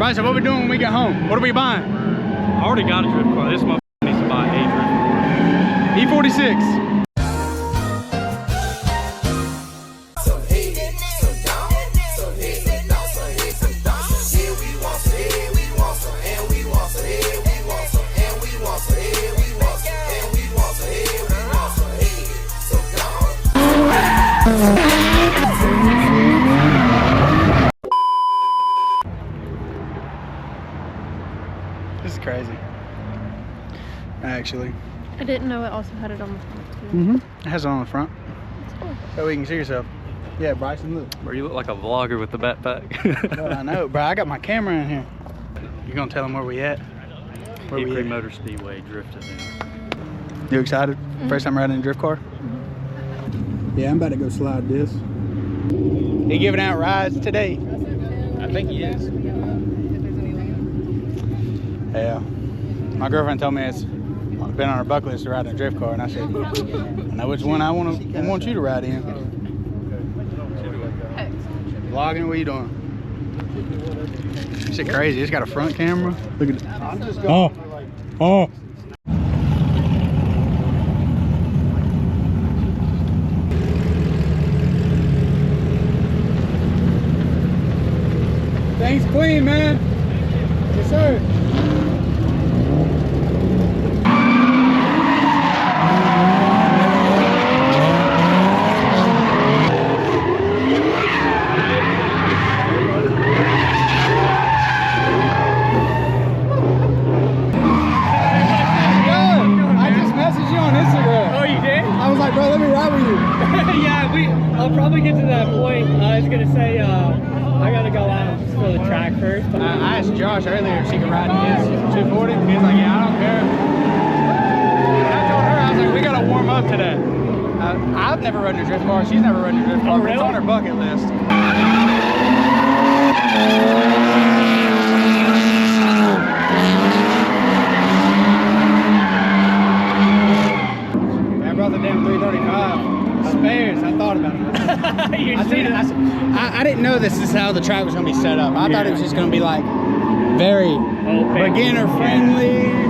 Bryce, so what we doing when we get home? What are we buying? I already got a drift car. This motherfucker needs to buy a drift car. E46. This is crazy. Actually. I didn't know it also had it on the front too. Mm-hmm. It has it on the front. That's cool. So we can see yourself. Yeah, Bryson, look. Bro, you look like a vlogger with the backpack. Well, I know, bro. I got my camera in here. You gonna tell them where we at? Hickory Motor Speedway drifting. You excited? First time riding a drift car? Yeah, I'm about to go slide this. He giving out rides today. I think he is. Yeah. My girlfriend told me it's been on her bucket list to ride in a drift car, and I said, I know which one I want you to ride in. Vlogging, what are you doing? This shit crazy. It's got a front camera. Look at it. Oh. Things clean, man. Yes, sir. I'll probably get to that point. I was gonna say I gotta go out for the track first. I asked Josh earlier if she could ride his 240. He was like, yeah, I don't care. And I told her, I was like, we gotta warm up today. I've never ridden a drift car. She's never ridden a drift car. Oh, really? It's on her bucket list. I brought the damn 335. Spares, I thought about it. I didn't know this is how the track was going to be set up. I thought it was just going to be like very beginner friendly.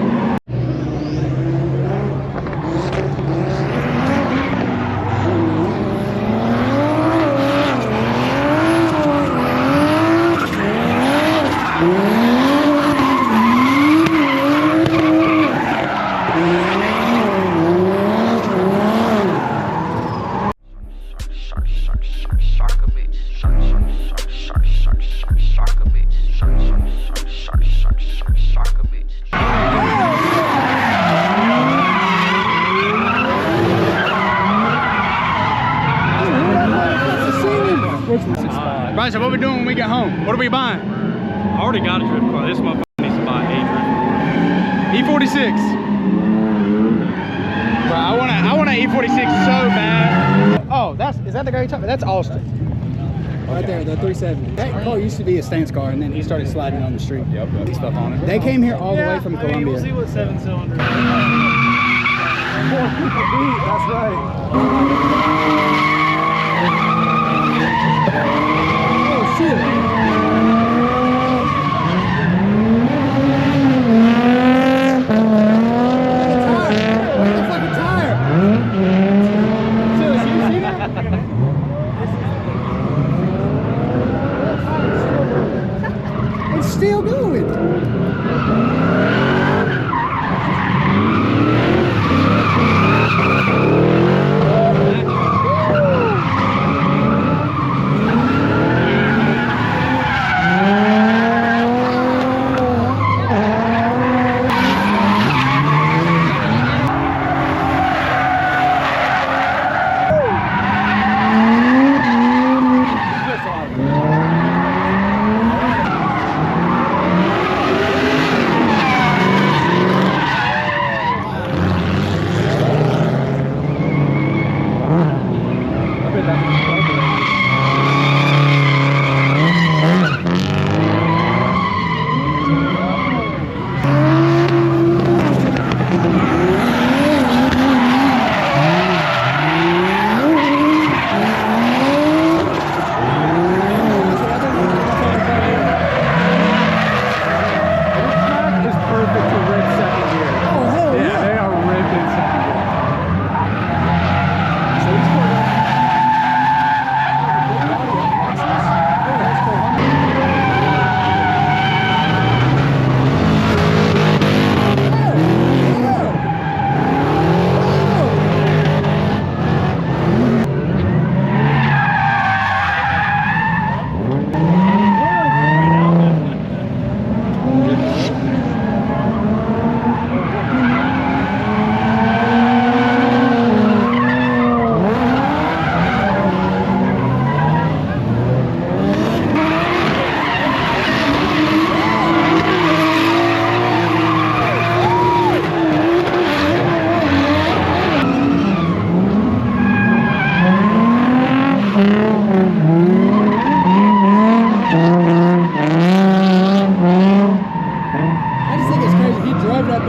Bryce, so what are we doing when we get home? What are we buying? I already got a drift car. This motherfucker needs to buy a drift car. E46. Bro, I want an E46 so bad. Oh, is that the guy you talking about? That's Austin. Right there, the 370. That car used to be a stance car, and then he started sliding on the street. Yep. Stuff on it. They came here all the way from Columbia. We'll see what 7-cylinder. That's right. Oh shit. Still going.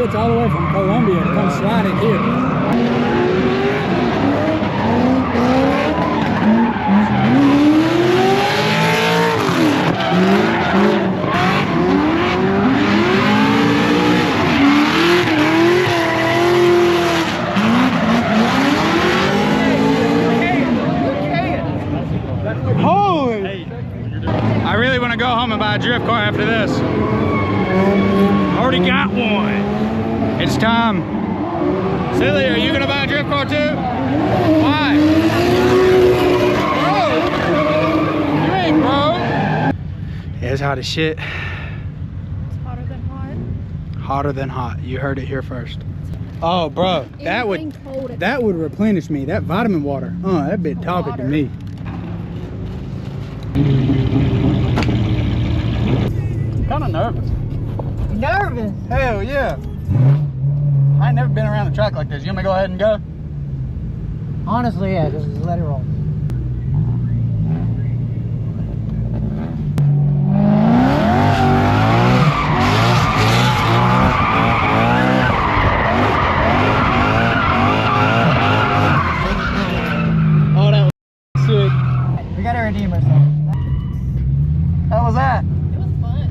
quits all the way from Columbia to come slide it here. Holy! I really want to go home and buy a drift car after this. Already got one. It's time. Silly, are you gonna buy a drift car too? Why? Bro! You ain't bro. Yeah, it's hot as shit. It's hotter than hot. Hotter than hot. You heard it here first. Oh, bro, that would replenish me. That vitamin water. That bit talking to me. I'm kind of nervous. Nervous? Hell yeah. I ain't never been around a track like this. You want me to go ahead and go? Honestly, yeah, just let it roll. Oh, that was sick. We gotta redeem ourselves. How was that? It was fun.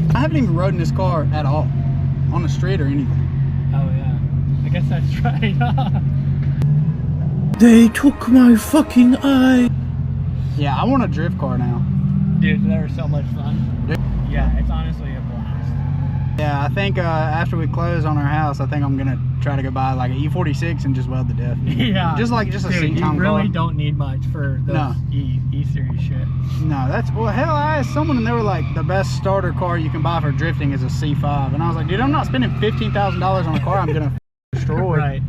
I haven't even rode in this car at all. On the street or anything. Oh yeah, I guess that's right. They took my fucking eye. Yeah, I want a drift car now. Dude, they were so much fun. Yeah, it's honestly a blast. Yeah, I think after we close on our house, I think I'm gonna try to go buy like an E46 and just weld to death. Yeah. Just a Dude, seat you time really car. don't need much for those No. E-series shit. No, that's, well, hell, I asked someone and they were like, the best starter car you can buy for drifting is a C5. And I was like, dude, I'm not spending $15,000 on a car I'm gonna destroy. Right.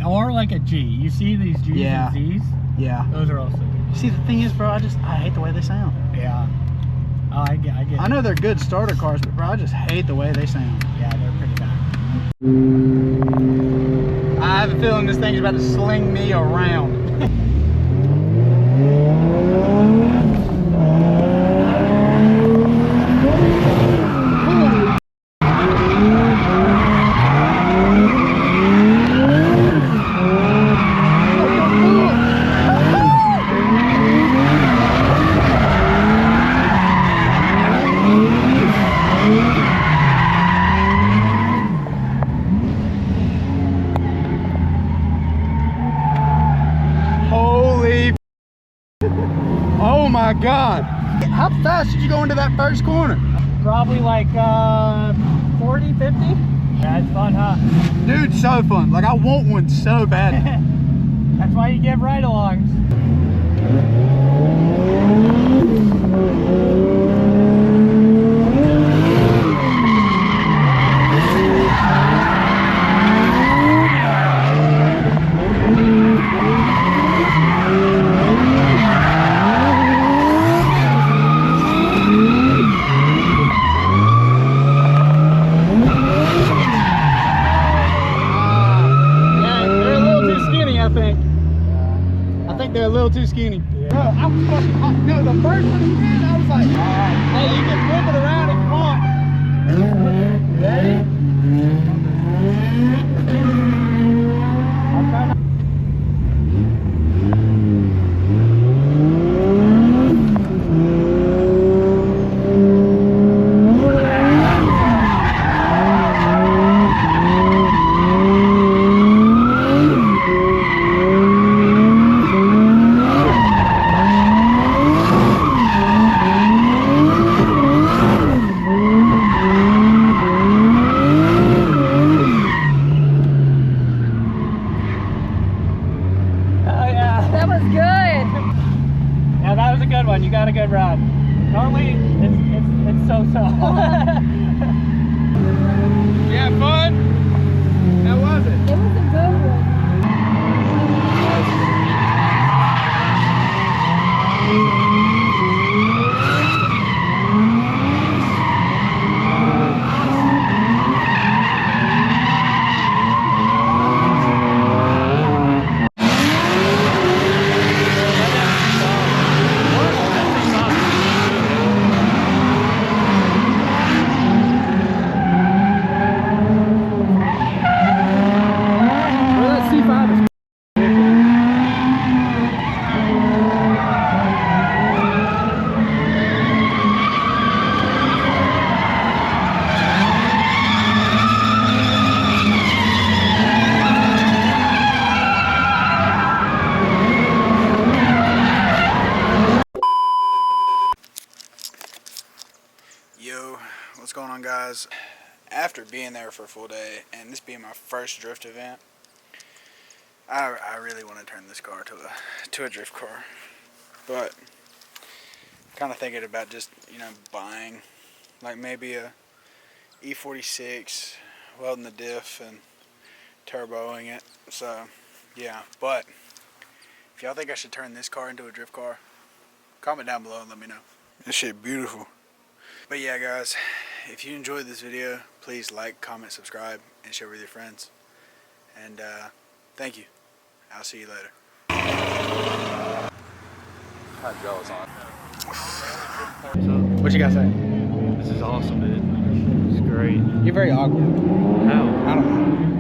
Or like a G. You see these G's Yeah. and Z's? Yeah. Those are also good. See, the thing is, bro, I hate the way they sound. Yeah. Oh, I get I it. know they're good starter cars, but bro, I just hate the way they sound. Yeah, they're pretty bad. I have a feeling this thing's about to sling me around. Holy oh my god, how fast did you go into that first corner? Probably like 40, 50? Yeah, it's fun, huh? Dude, so fun. Like, I want one so bad. That's why you give ride-alongs. I think they're a little too skinny. Yeah. Bro, I was fucking hot. No, the first one he did, I was like, hey, you can flip it around if you want. Ready? I'll try not. That was good. Yeah, that was a good one. You got a good ride. Normally, it's so-so. You had fun? How was it? It was a good one. Well, that C5 is Yo, what's going on, guys? After being there for a full day and this being my first drift event, I really want to turn this car to a drift car, but kind of thinking about just, you know, buying like maybe a E46, welding the diff and turboing it. So yeah, but if y'all think I should turn this car into a drift car, comment down below and let me know. This shit beautiful. But yeah, guys, if you enjoyed this video, please like, comment, subscribe, and share with your friends. And thank you. I'll see you later. What you gotta say? This is awesome, dude. It's great. You're very awkward. How? I don't know.